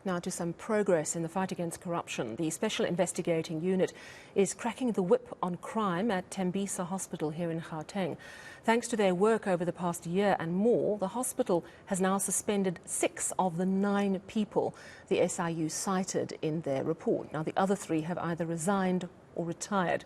Now to some progress in the fight against corruption. The Special Investigating Unit is cracking the whip on crime at Tembisa Hospital here in Gauteng. Thanks to their work over the past year and more, the hospital has now suspended 6 of the 9 people the SIU cited in their report. Now the other 3 have either resigned or retired.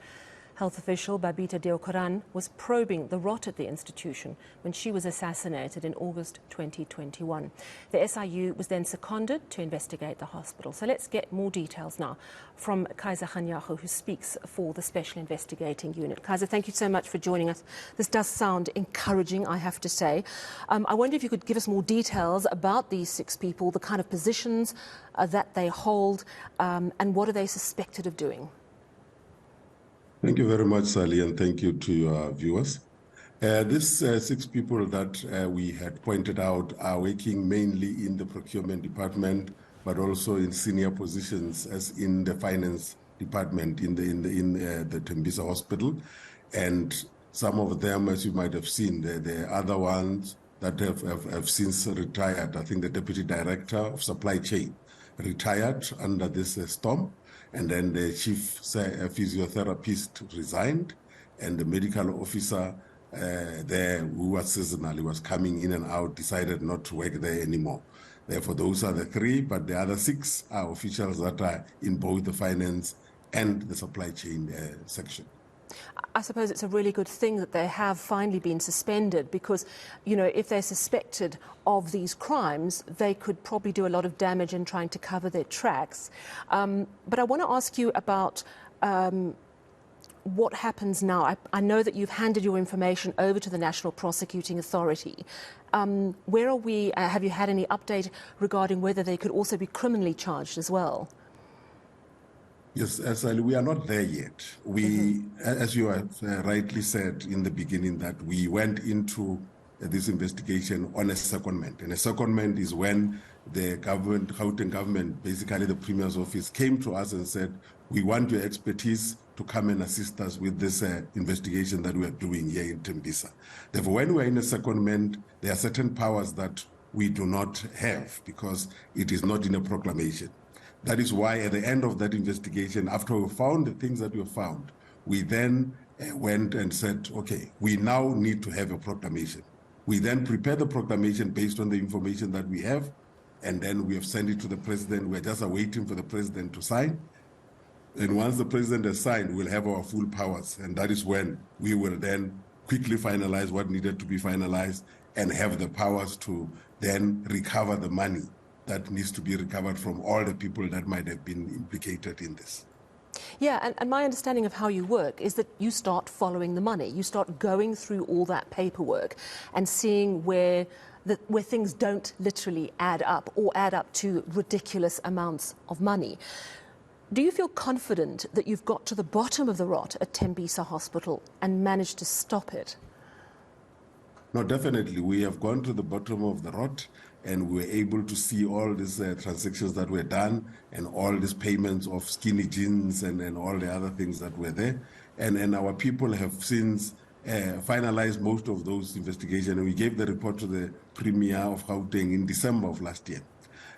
Health official Babita Deokaran was probing the rot at the institution when she was assassinated in August 2021. The SIU was then seconded to investigate the hospital. So let's get more details now from Kaizer Kganyago, who speaks for the Special Investigating Unit. Kaizer, thank you so much for joining us. This does sound encouraging, I have to say. I wonder if you could give us more details about these 6 people, the kind of positions that they hold, and what are they suspected of doing? Thank you very much, Sally, and thank you to your viewers. These 6 people that we had pointed out are working mainly in the procurement department, but also in senior positions as in the finance department in the Tembisa Hospital. And some of them, as you might have seen, the other ones that have since retired. I think the deputy director of supply chain retired under this storm. And then the chief physiotherapist resigned, and the medical officer there, who was seasonally was coming in and out, decided not to work there anymore. Therefore, those are the 3, but the other 6 are officials that are in both the finance and the supply chain section. I suppose it's a really good thing that they have finally been suspended because, you know, if they're suspected of these crimes, they could probably do a lot of damage in trying to cover their tracks. But I want to ask you about what happens now. I know that you've handed your information over to the National Prosecuting Authority. Where are we? Have you had any update regarding whether they could also be criminally charged as well? Yes, we are not there yet. We, as you have rightly said in the beginning, that we went into this investigation on a secondment. And a secondment is when the government, Gauteng government, basically the Premier's office, came to us and said, we want your expertise to come and assist us with this investigation that we are doing here in Tembisa. Therefore, when we are in a secondment, there are certain powers that we do not have because it is not in a proclamation. That is why at the end of that investigation, after we found the things that we found, we then went and said, okay, we now need to have a proclamation. We then prepared the proclamation based on the information that we have, and then we have sent it to the president. We're just waiting for the president to sign. And once the president has signed, we'll have our full powers. And that is when we will then quickly finalize what needed to be finalized and have the powers to then recover the money that needs to be recovered from all the people that might have been implicated in this. Yeah, and my understanding of how you work is that you start following the money. You start going through all that paperwork and seeing where things don't literally add up or add up to ridiculous amounts of money. Do you feel confident that you've got to the bottom of the rot at Tembisa Hospital and managed to stop it? No, definitely. We have gone to the bottom of the rot, and we were able to see all these transactions that were done and all these payments of skinny jeans and all the other things that were there. And our people have since finalized most of those investigations, and we gave the report to the Premier of Gauteng in December of last year.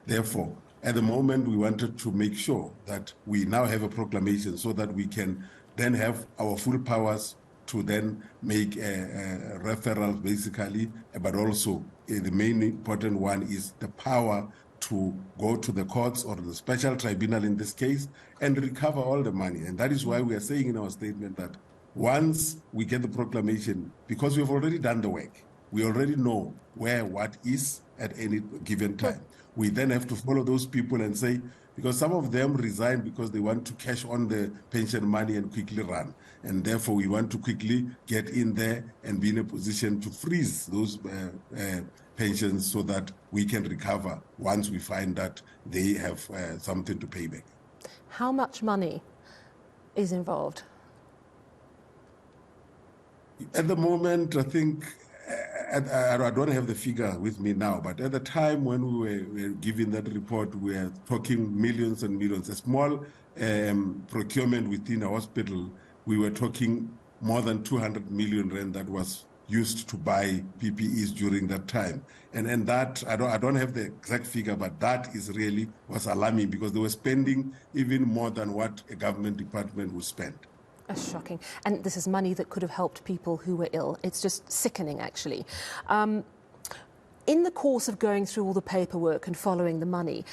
Therefore, at the moment, we wanted to make sure that we now have a proclamation so that we can then have our full powers to then make referrals, basically, but also the main important one is the power to go to the courts or the special tribunal in this case and recover all the money. And that is why we are saying in our statement that once we get the proclamation, because we've already done the work, we already know where what is at any given time. We then have to follow those people and say, because some of them resign because they want to cash on the pension money and quickly run. And therefore, we want to quickly get in there and be in a position to freeze those pensions so that we can recover once we find that they have something to pay back. How much money is involved? At the moment, I think, I don't have the figure with me now, but at the time when we were giving that report, we were talking millions and millions. A small procurement within a hospital, we were talking more than 200 million rand that was used to buy PPEs during that time. And that, I don't have the exact figure, but that was alarming because they were spending even more than what a government department would spend. That's shocking. And this is money that could have helped people who were ill. It's just sickening, actually. In the course of going through all the paperwork and following the money,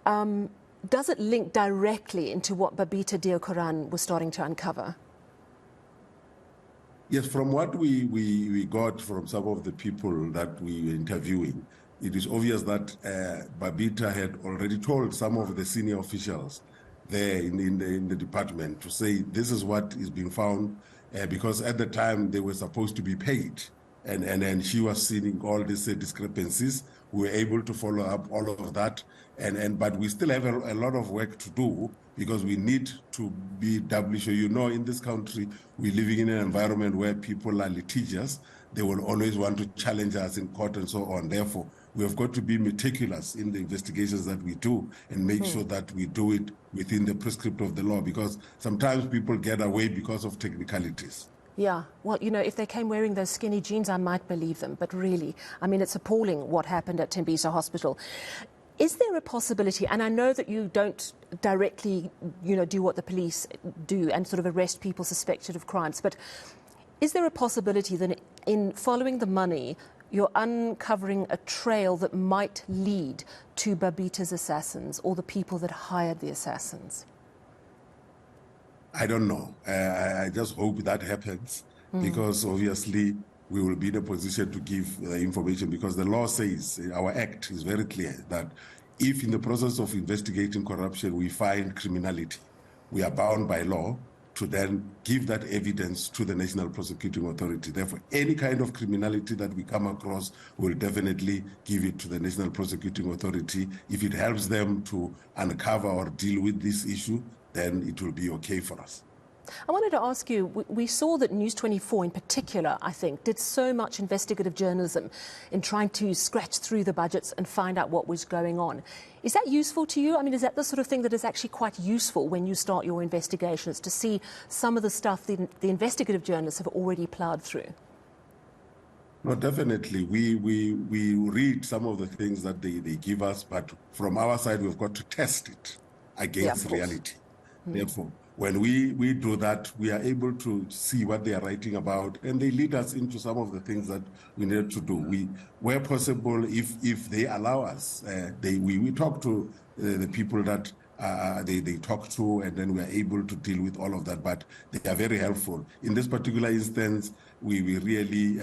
does it link directly into what Babita Deokaran was starting to uncover? Yes, from what we got from some of the people that we were interviewing, it is obvious that Babita had already told some of the senior officials there in the department to say this is what is being found, because at the time they were supposed to be paid. And she was seeing all these discrepancies. We were able to follow up all of that. But we still have a lot of work to do because we need to be doubly sure. You know, in this country, we're living in an environment where people are litigious. They will always want to challenge us in court and so on. Therefore, we have got to be meticulous in the investigations that we do and make sure that we do it within the prescript of the law, because sometimes people get away because of technicalities. Yeah, well, you know, if they came wearing those skinny jeans, I might believe them. But really, I mean, it's appalling what happened at Tembisa Hospital. Is there a possibility, and I know that you don't directly, you know, do what the police do and sort of arrest people suspected of crimes, but is there a possibility that in following the money, you're uncovering a trail that might lead to Babita's assassins or the people that hired the assassins? I don't know. I just hope that happens because obviously we will be in a position to give the information, because the law says, our act is very clear, that if in the process of investigating corruption we find criminality, we are bound by law to then give that evidence to the National Prosecuting Authority. Therefore, any kind of criminality that we come across, will definitely give it to the National Prosecuting Authority. If it helps them to uncover or deal with this issue, then it will be okay for us. I wanted to ask you, we saw that News 24 in particular, I think, did so much investigative journalism in trying to scratch through the budgets and find out what was going on. Is that useful to you? I mean, is that the sort of thing that is actually quite useful when you start your investigations, to see some of the stuff the investigative journalists have already plowed through? No, definitely. We read some of the things that they give us, but from our side, we've got to test it against reality. Therefore, when we do that, we are able to see what they are writing about, and they lead us into some of the things that we need to do. Where possible, if they allow us, we talk to the people that they talk to, and then we are able to deal with all of that. But they are very helpful. In this particular instance, we really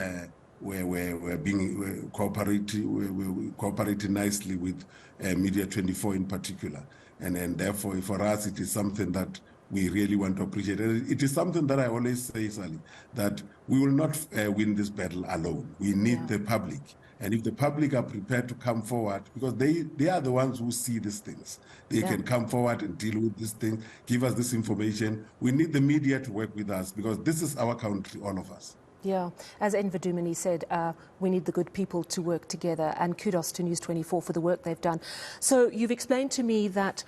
we're being cooperating nicely with Media 24 in particular. And therefore, for us, it is something that we really want to appreciate. And it is something that I always say, Sally, that we will not win this battle alone. We need the public. And if the public are prepared to come forward, because they are the ones who see these things, they can come forward and deal with these things, give us this information. We need the media to work with us, because this is our country, all of us. Yeah, as Enver said, we need the good people to work together, and kudos to News 24 for the work they've done. So you've explained to me that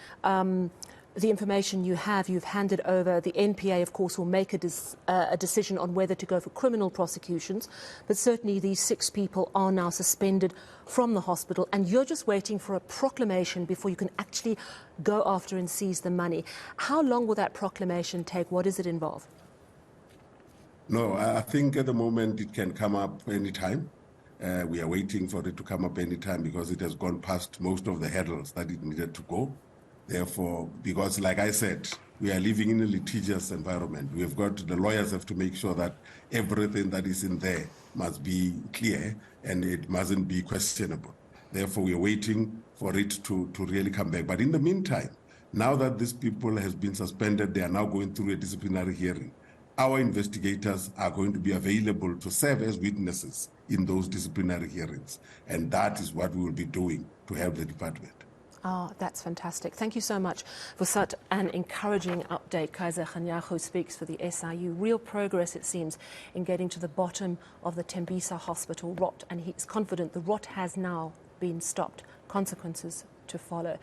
the information you've handed over. The eNCA, of course, will make a decision on whether to go for criminal prosecutions, but certainly these 6 people are now suspended from the hospital, and you're just waiting for a proclamation before you can actually go after and seize the money. How long will that proclamation take? What does it involve? No, I think at the moment it can come up anytime. We are waiting for it to come up anytime, because it has gone past most of the hurdles that it needed to go. Therefore, because like I said, we are living in a litigious environment. We've got, the lawyers have to make sure that everything that is in there must be clear and it mustn't be questionable. Therefore, we are waiting for it to really come back. But in the meantime, now that these people has been suspended, they are now going through a disciplinary hearing. Our investigators are going to be available to serve as witnesses in those disciplinary hearings. And that is what we will be doing to help the department. Oh, that's fantastic. Thank you so much for such an encouraging update. Kaizer Kganyago speaks for the SIU. Real progress, it seems, in getting to the bottom of the Tembisa Hospital rot, and he's confident the rot has now been stopped. Consequences to follow.